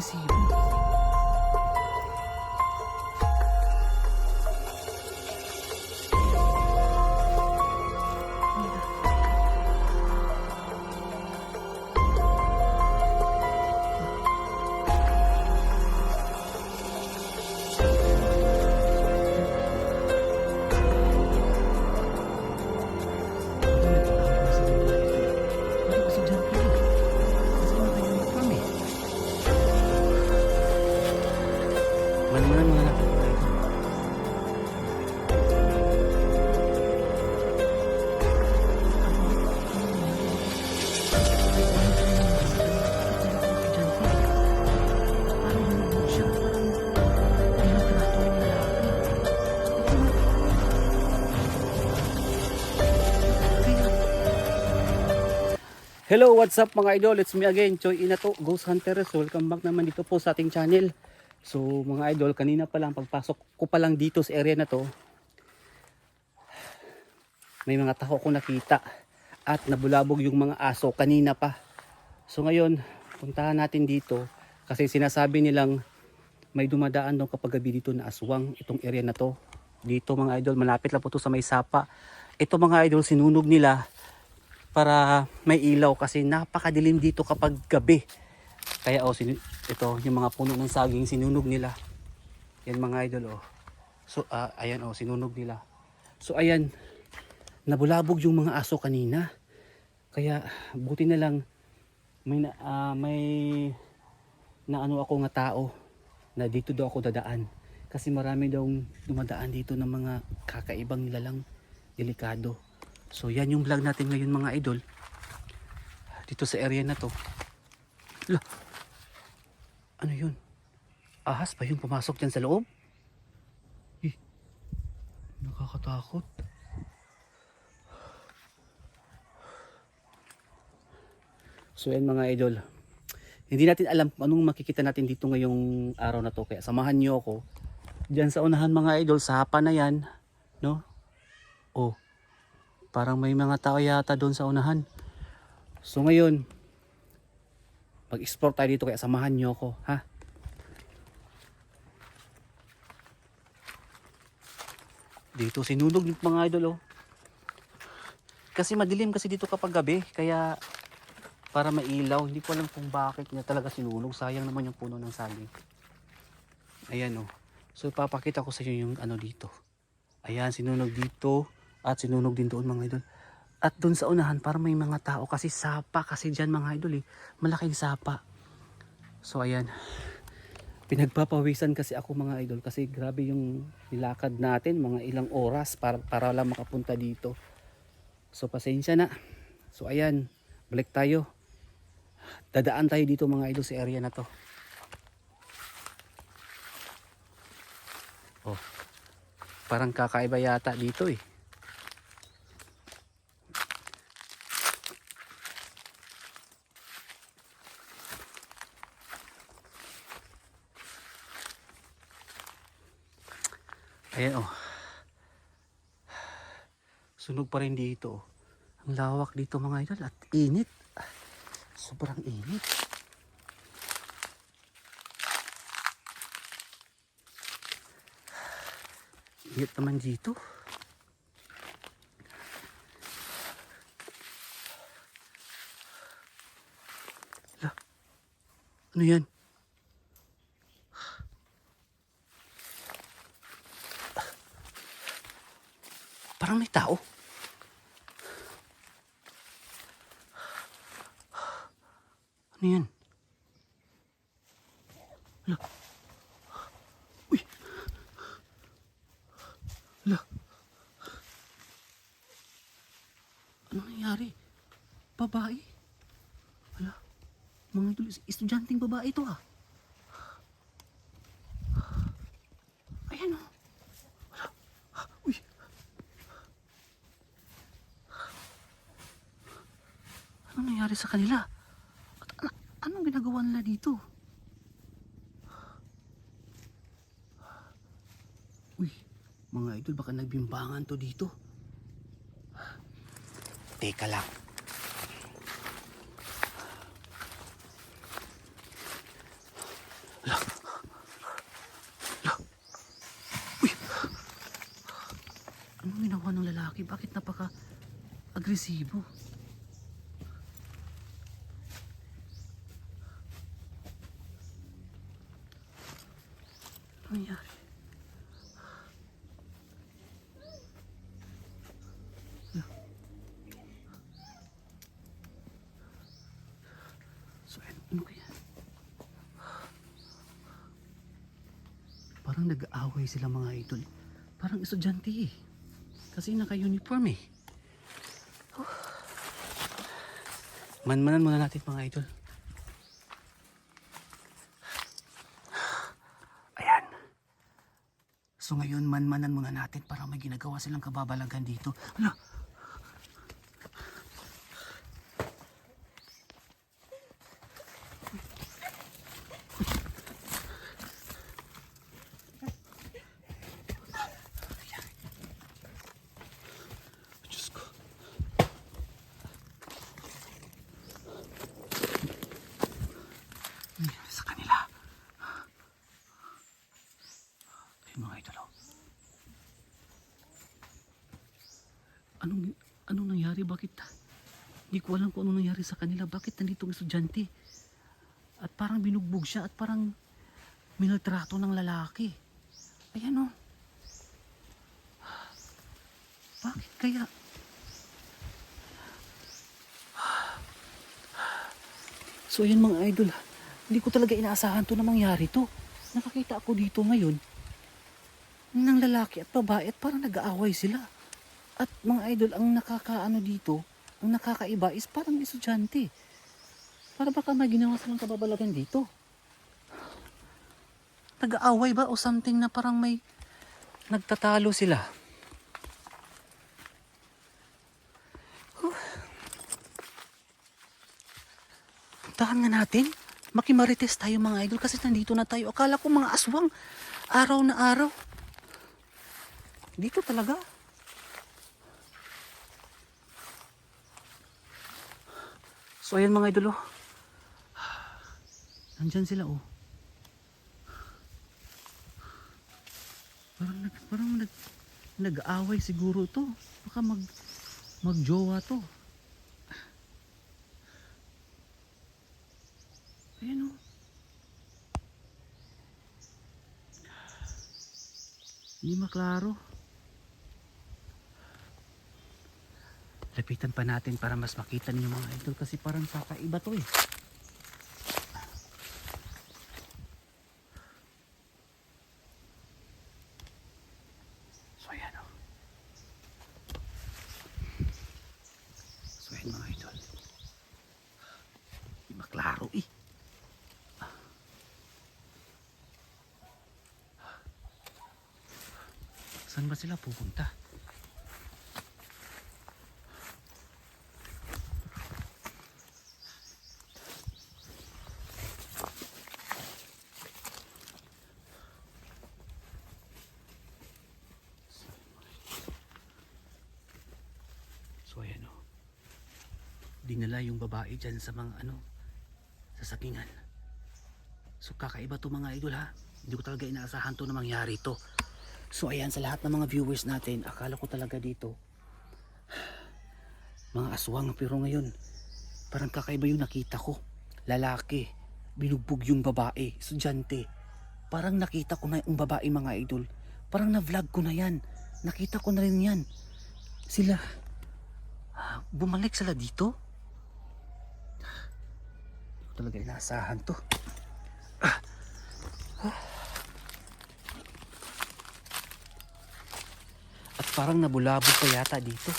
agresibo. Mana-mana mga anak. Hello, what's up mga idol? It's me again, Choy Inato, Ghost Hunters. Welcome back naman dito po sa ating channel. So mga idol, kanina pa lang pagpasok ko pa lang dito sa area na to, may mga taho ko nakita at nabulabog yung mga aso kanina pa. So ngayon, puntahan natin dito kasi sinasabi nilang may dumadaan daw kapag gabi dito na aswang itong area na to. Dito mga idol, malapit lang po to sa may sapa. Ito mga idol, sinunog nila para may ilaw kasi napakadilim dito kapag gabi. Kaya ito yung mga puno ng saging sinunog nila. Yan mga idol oh. So ayan oh, sinunog nila. So ayan, nabulabog yung mga aso kanina. Kaya buti na lang may na ano ako nga tao na dito daw ako dadaan. Kasi marami daw dumadaan dito ng mga kakaibang nilalang delikado. So yan yung vlog natin ngayon mga idol. Dito sa area na to. Lah, ano yun? Ahas pa yung pumasok dyan sa loob? Nakakatakot. So yan mga idol. Hindi natin alam kung anong makikita natin dito ngayong araw na to. Kaya samahan nyo ako. Dyan sa unahan mga idol, sa hapa na yan. No? Oh. Parang may mga tao yata doon sa unahan. So ngayon, mag-explore tayo dito kaya samahan nyo ako. Ha? Dito sinunog yung mga idol oh. Kasi madilim kasi dito kapag gabi. Kaya para mailaw. Hindi ko alam kung bakit niya talaga sinunog. Sayang naman yung puno ng saging. Ayan oh. So papakita ko sa inyo yung ano dito. Ayan, sinunog dito. At sinunog din doon mga idol. At doon sa unahan para may mga tao kasi sapa kasi dyan mga idol eh. Malaking sapa. So ayan. Pinagpapawisan kasi ako mga idol kasi grabe yung nilakad natin mga ilang oras para lang makapunta dito. So pasensya na. So ayan. Balik tayo. Dadaan tayo dito mga idol sa area na to. Oh. Parang kakaiba yata dito eh. Ayan oh. Sunog pa rin dito. Ang lawak dito mga idol at init. Sobrang init. Init naman dito. Lah. Ano yan? Parang may tao. Ano yan? Hala. Uy. Hala. Ano nangyari? Babae. Hala. Mga estudyanteng babae ito ah. Ayan oh. Uy. Ano nangyari sa kanila? At anong ginagawa nila dito? Uy, mga idol, baka nagbimbangan to dito. Teka lang. agresibo. Ano nangyari? So, ano kaya? Parang nag-aaway sila mga idol. Parang estudyante eh. Kasi naka-uniform eh. Manmanan muna natin mga idol. Ayan. So ngayon manmanan muna natin para may ginagawa silang kababalagan dito. Hala! Diyos ko. Sa kanila. Ayun mga idol. Anong nangyari? Bakit? Hindi ko alam kung anong nangyari sa kanila. Bakit nandito ang estudyante? At parang binugbog siya at parang minaltrato ng lalaki. Ayan o. Bakit kaya? So ayan mga idol, hindi ko talaga inaasahan to na mangyari to. Nakakita ako dito ngayon ng lalaki at babae at parang nag-aaway sila. At mga idol, ang nakakaano dito, ang nakakaiba is parang estudyante. Para baka may ginawa silang kababalagan dito. Nag-aaway ba o something na parang may nagtatalo sila? Puntahan nga natin. Makimarites tayo mga idol kasi nandito na tayo. Akala ko mga aswang. Araw na araw. Dito talaga. So ayan mga idol oh. Nandyan sila oh. Parang nag-aaway siguro to. Baka magjowa to. Ayan o. Hindi maklaro. Lapitan pa natin para mas makita ninyo mga idol kasi parang kakaiba to eh. So ayan o. So ayan mga idol. Hindi maklaro eh. Saan ba sila pupunta? So ayan o. Dinala yung babae dyan sa mga sasakingan. So kakaiba to mga idol ha. Hindi ko talaga inaasahan to na mangyari to. So ayan sa lahat ng mga viewers natin, akala ko talaga dito mga aswang, pero ngayon parang kakaiba yung nakita ko. Lalaki, binugbog yung babae, estudyante. Parang nakita ko na yung babae mga idol. Parang na-vlog ko na yan. Nakita ko na rin yan. Sila, bumalik sila dito. Hindi ko talaga inaasahan to. At parang nabulabog pa yata dito.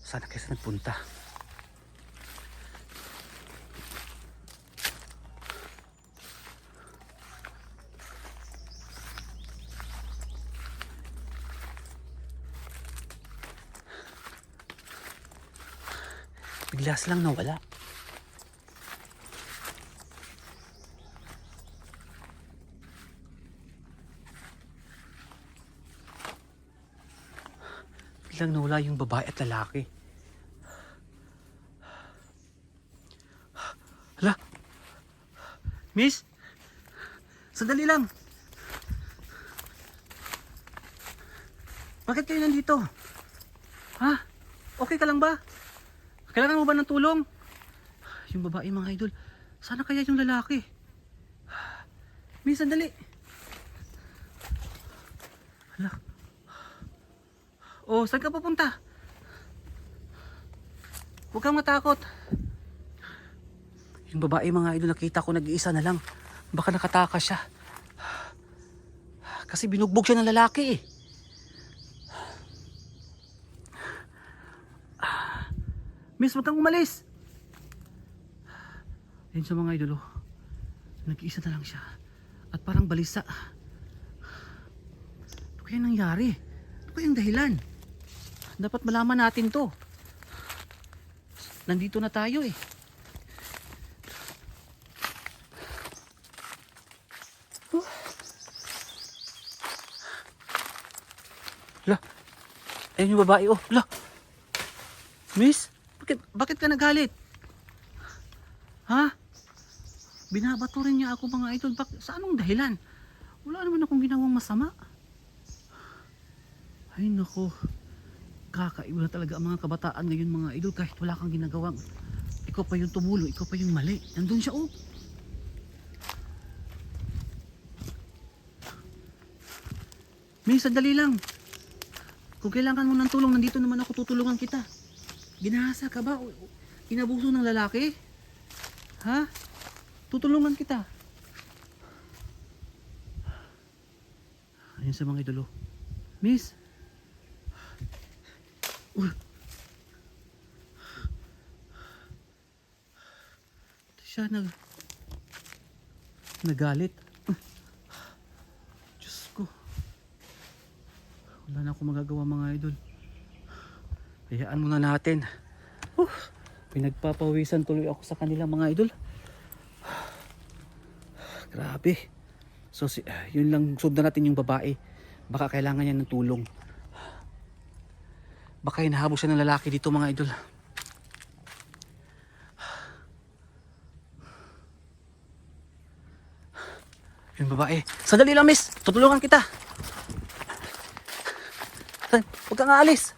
Sana kasi nagpunta. Bigla silang nawala. Biglang nawala yung babae at lalaki. Hala! Miss? Sandali lang. Bakit kayo nandito? Ha? Okay ka lang ba? Kailangan mo ba ng tulong? Yung babae mga idol. Sana kaya yung lalaki? Miss, sandali. Hala. Oh, saan ka pupunta? Huwag kang matakot. Yung babae mga idol, nakita ko nag-iisa na lang. Baka nakatakas siya. Kasi binugbog siya ng lalaki eh. Miss, huwag kang umalis. Ayun sa mga idol, oh. Nag-iisa na lang siya. At parang balisa. Ano kaya nangyari? Ano kaya ang dahilan? Dapat malaman natin to. Nandito na tayo eh. Lah, ayun yung babae, oh. Lah, Miss, bakit ka nagalit? Ha? Binabato rin niya ako mga idol. Sa anong dahilan? Wala naman akong ginawang masama. Ay nako. Kakaiba na talaga ang mga kabataan ngayon mga idol. Kahit wala kang ginagawang. Ikaw pa yung tumulong, ikaw pa yung mali. Nandun siya, oh. Miss, sandali lang. Kung kailangan mo ng tulong, nandito naman ako, tutulungan kita. Ginahasa ka ba? Inabuso ng lalaki? Ha? Tutulungan kita. Ayun sa mga idolo. Miss. Siya nagalit. Diyos ko. Wala na akong magagawa mga idol. Hayaan muna natin. Pinagpapawisan tuloy ako sa kanila mga idol. Grabe. So yun lang, sundan natin yung babae. Baka kailangan niya ng tulong. Baka hinahabol siya ng lalaki dito mga idol. Yung babae. Sandali lang miss, tutulungan kita. Huwag kang aalis.